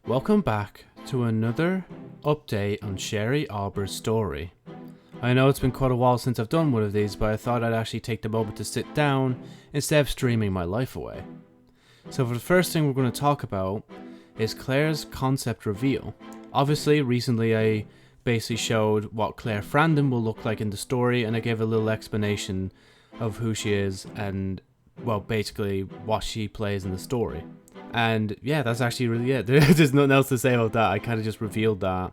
Welcome back to another update on Sherry Aweber's story. I know it's been quite a while since I've done one of these, but I thought I'd actually take the moment to sit down instead of streaming my life away. So for the first thing we're going to talk about is Clare's concept reveal. Obviously, recently I basically showed what Clare Franden will look like in the story, and I gave a little explanation of who she is and, well, basically what she plays in the story. And yeah, that's actually really it. There's nothing else to say about that. I kind of just revealed that.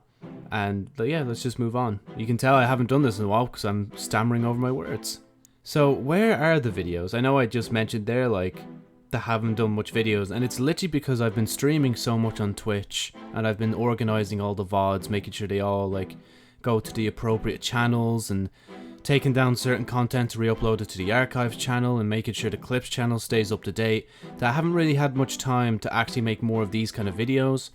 And yeah, let's just move on. You can tell I haven't done this in a while because I'm stammering over my words. So where are the videos? I know I just mentioned there, like, that haven't done much videos, and it's literally because I've been streaming so much on Twitch, and I've been organizing all the VODs, making sure they all, like, go to the appropriate channels, and taking down certain content to re-upload it to the archives channel, and making sure the clips channel stays up to date, that I haven't really had much time to actually make more of these kind of videos.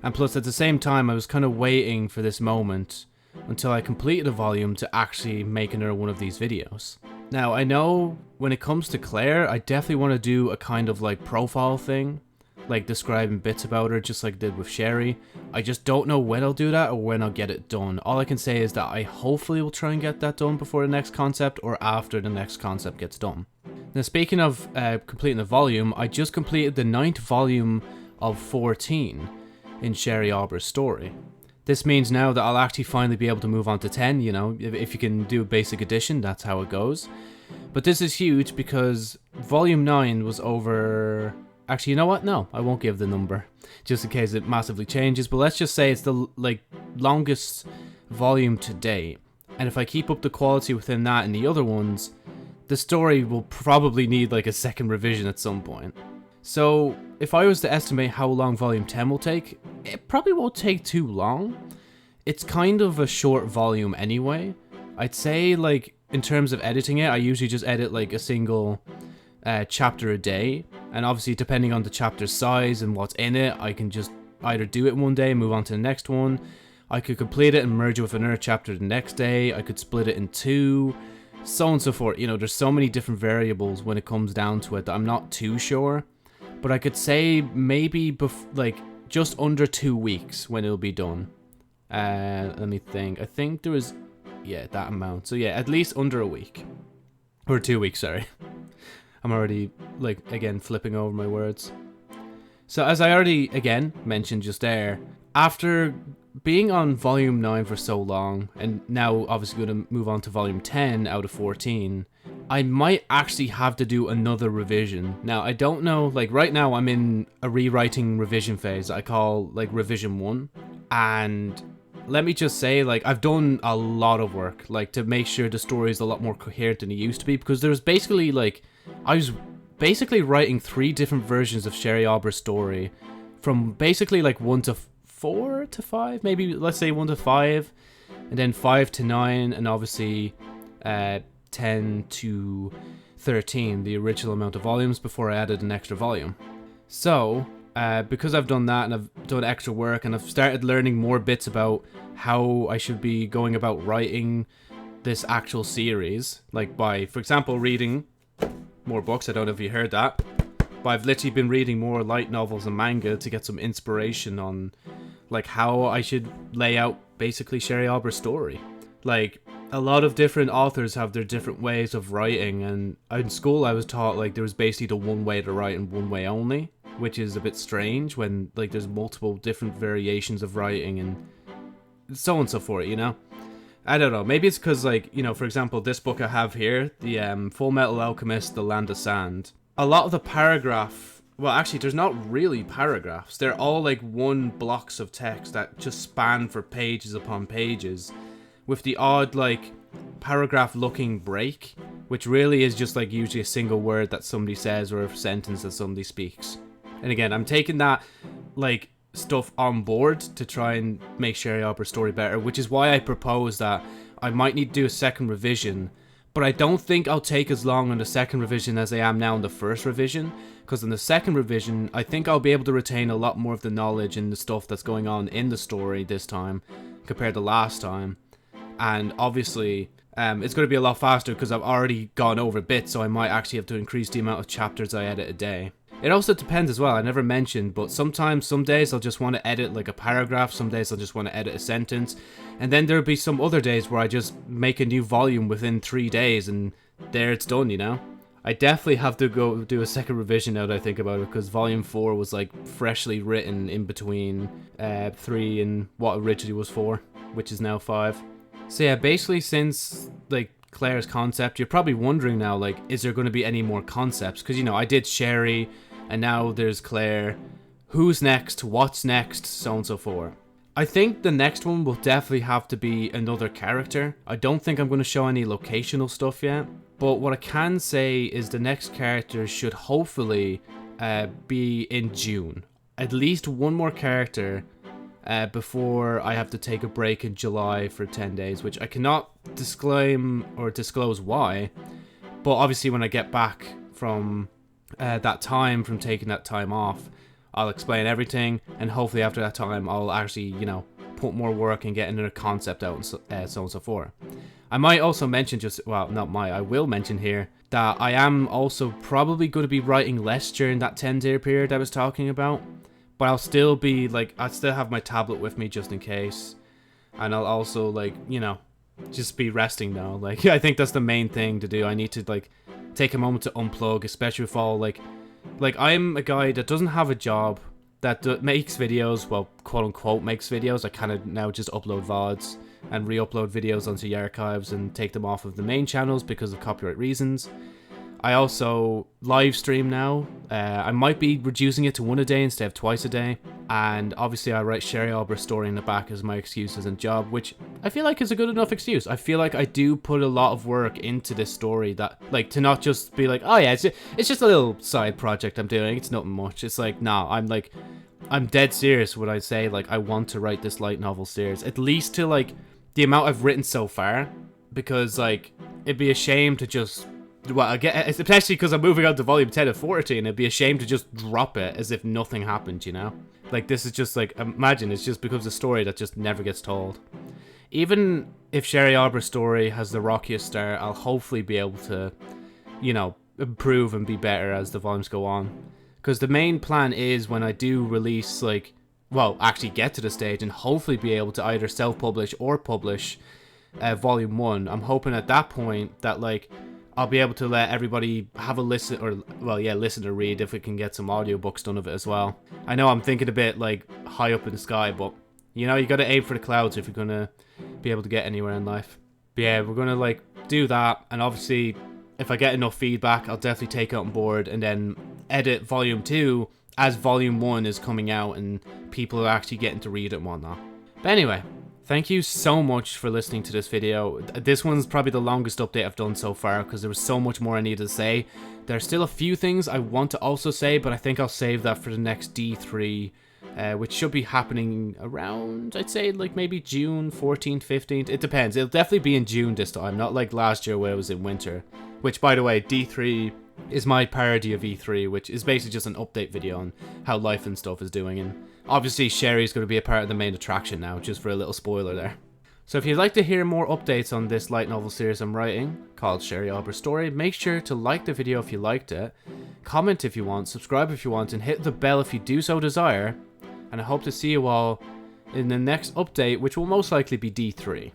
And plus, at the same time, I was kind of waiting for this moment until I completed a volume to actually make another one of these videos. Now, I know when it comes to Clare, I definitely want to do a kind of like profile thing, like describing bits about her, just like I did with Sherry. I just don't know when I'll do that or when I'll get it done. All I can say is that I hopefully will try and get that done before the next concept or after the next concept gets done. Now, speaking of completing the volume, I just completed the 9th volume of 14 in Sherry Aweber's story. This means now that I'll actually finally be able to move on to 10, you know, if you can do a basic addition, that's how it goes. But this is huge because volume 9 was over... Actually, you know what? No, I won't give the number, just in case it massively changes, but let's just say it's the, like, longest volume to date. And if I keep up the quality within that and the other ones, the story will probably need, like, a second revision at some point. So, if I was to estimate how long volume 10 will take, it probably won't take too long. It's kind of a short volume anyway. I'd say, like, in terms of editing it, I usually just edit, like, a single chapter a day. And obviously, depending on the chapter's size and what's in it, I can just either do it one day and move on to the next one. I could complete it and merge it with another chapter the next day. I could split it in two, so on and so forth. You know, there's so many different variables when it comes down to it that I'm not too sure. But I could say maybe like just under 2 weeks when it'll be done. Let me think. I think there was, yeah, that amount. So yeah, at least under a week. Or 2 weeks, sorry. I'm already, like, again, flipping over my words. So as I already, again, mentioned just there, after being on volume 9 for so long, and now obviously going to move on to volume 10 out of 14, I might actually have to do another revision. Now, I don't know, like, right now I'm in a rewriting revision phase I call, like, revision 1. And let me just say, like, I've done a lot of work, like, to make sure the story is a lot more coherent than it used to be, because there was basically, like, I was basically writing 3 different versions of Sherry Aweber's story, from basically, like, 1 to 4 to 5, maybe, let's say 1 to 5, and then 5 to 9, and obviously, 10 to 13, the original amount of volumes, before I added an extra volume. So, because I've done that and I've done extra work and I've started learning more bits about how I should be going about writing this actual series, like by, for example, reading more books. I don't know if you heard that, but I've literally been reading more light novels and manga to get some inspiration on, like, how I should lay out basically Sherry Aweber's story. Like, a lot of different authors have their different ways of writing, and in school I was taught, like, there was basically the one way to write and one way only, which is a bit strange when, like, there's multiple different variations of writing and so on and so forth, you know? I don't know, maybe it's because, like, you know, for example, this book I have here, the Full Metal Alchemist, The Land of Sand, a lot of the paragraph, well, actually, there's not really paragraphs, they're all, like, one blocks of text that just span for pages upon pages, with the odd, like, paragraph-looking break, which really is just, like, usually a single word that somebody says or a sentence that somebody speaks. And again, I'm taking that, like, stuff on board to try and make Sherry Aweber's story better, which is why I propose that I might need to do a second revision, but I don't think I'll take as long on the second revision as I am now in the first revision, because in the second revision, I think I'll be able to retain a lot more of the knowledge and the stuff that's going on in the story this time, compared to last time. And obviously, it's going to be a lot faster because I've already gone over bits, so I might actually have to increase the amount of chapters I edit a day. It also depends as well, I never mentioned, but sometimes, some days I'll just want to edit like a paragraph, some days I'll just want to edit a sentence, and then there'll be some other days where I just make a new volume within 3 days, and there it's done, you know? I definitely have to go do a second revision now that I think about it, because volume 4 was like freshly written in between 3 and what originally was 4, which is now 5. So yeah, basically since like Claire's concept, you're probably wondering now, like, is there going to be any more concepts? Because, you know, I did Sherry, and now there's Claire. Who's next? What's next? So on and so forth. I think the next one will definitely have to be another character. I don't think I'm going to show any locational stuff yet. But what I can say is the next character should hopefully be in June. At least one more character before I have to take a break in July for 10 days, which I cannot disclaim or disclose why. But obviously when I get back from that time, from taking that time off, I'll explain everything, and hopefully after that time I'll actually, you know, put more work and get another concept out and so on and so forth. I might also mention I will mention here that I am also probably going to be writing less during that 10-day period I was talking about, but I'll still be like, I'll still have my tablet with me just in case, and I'll also, like, you know, just be resting now. Like, I think that's the main thing to do. I need to, like, take a moment to unplug, especially with all, like I'm a guy that doesn't have a job, that makes videos, well, quote unquote makes videos. I kind of now just upload VODs and re-upload videos onto the archives and take them off of the main channels because of copyright reasons. I also live stream now. I might be reducing it to 1 a day instead of twice a day. And obviously I write Sherry Aweber story in the back as my excuses and job, which I feel like is a good enough excuse. I feel like I do put a lot of work into this story, that, like, to not just be like, oh yeah, it's just a little side project I'm doing, it's nothing much. It's like, nah, I'm dead serious when I say, like, I want to write this light novel series, at least to, like, the amount I've written so far, because, like, it'd be a shame to just, well, especially because I'm moving on to volume 10 of 14, it'd be a shame to just drop it as if nothing happened, you know? Like, this is just, like, imagine it just becomes a story that just never gets told. Even if Sherry Aweber's story has the rockiest start, I'll hopefully be able to, you know, improve and be better as the volumes go on. Because the main plan is, when I do release, like, well, actually get to the stage and hopefully be able to either self-publish or publish volume 1, I'm hoping at that point that, like, I'll be able to let everybody have a listen, or, well, yeah, listen or read if we can get some audiobooks done of it as well. I know I'm thinking a bit, like, high up in the sky, but, you know, you gotta aim for the clouds if you're gonna be able to get anywhere in life. But yeah, we're gonna, like, do that, and obviously, if I get enough feedback, I'll definitely take it on board and then edit volume 2 as volume 1 is coming out and people are actually getting to read it and whatnot. But anyway, thank you so much for listening to this video. This one's probably the longest update I've done so far because there was so much more I needed to say. There's still a few things I want to also say, but I think I'll save that for the next D3, which should be happening around, I'd say, like, maybe June 14th, 15th. It depends. It'll definitely be in June this time, not like last year where it was in winter. Which, by the way, D3 is my parody of E3, which is basically just an update video on how life and stuff is doing. And obviously Sherry's going to be a part of the main attraction now, just for a little spoiler there. So if you'd like to hear more updates on this light novel series I'm writing, called Sherry Aweber's Story, make sure to like the video if you liked it, comment if you want, subscribe if you want, and hit the bell if you do so desire. And I hope to see you all in the next update, which will most likely be D3.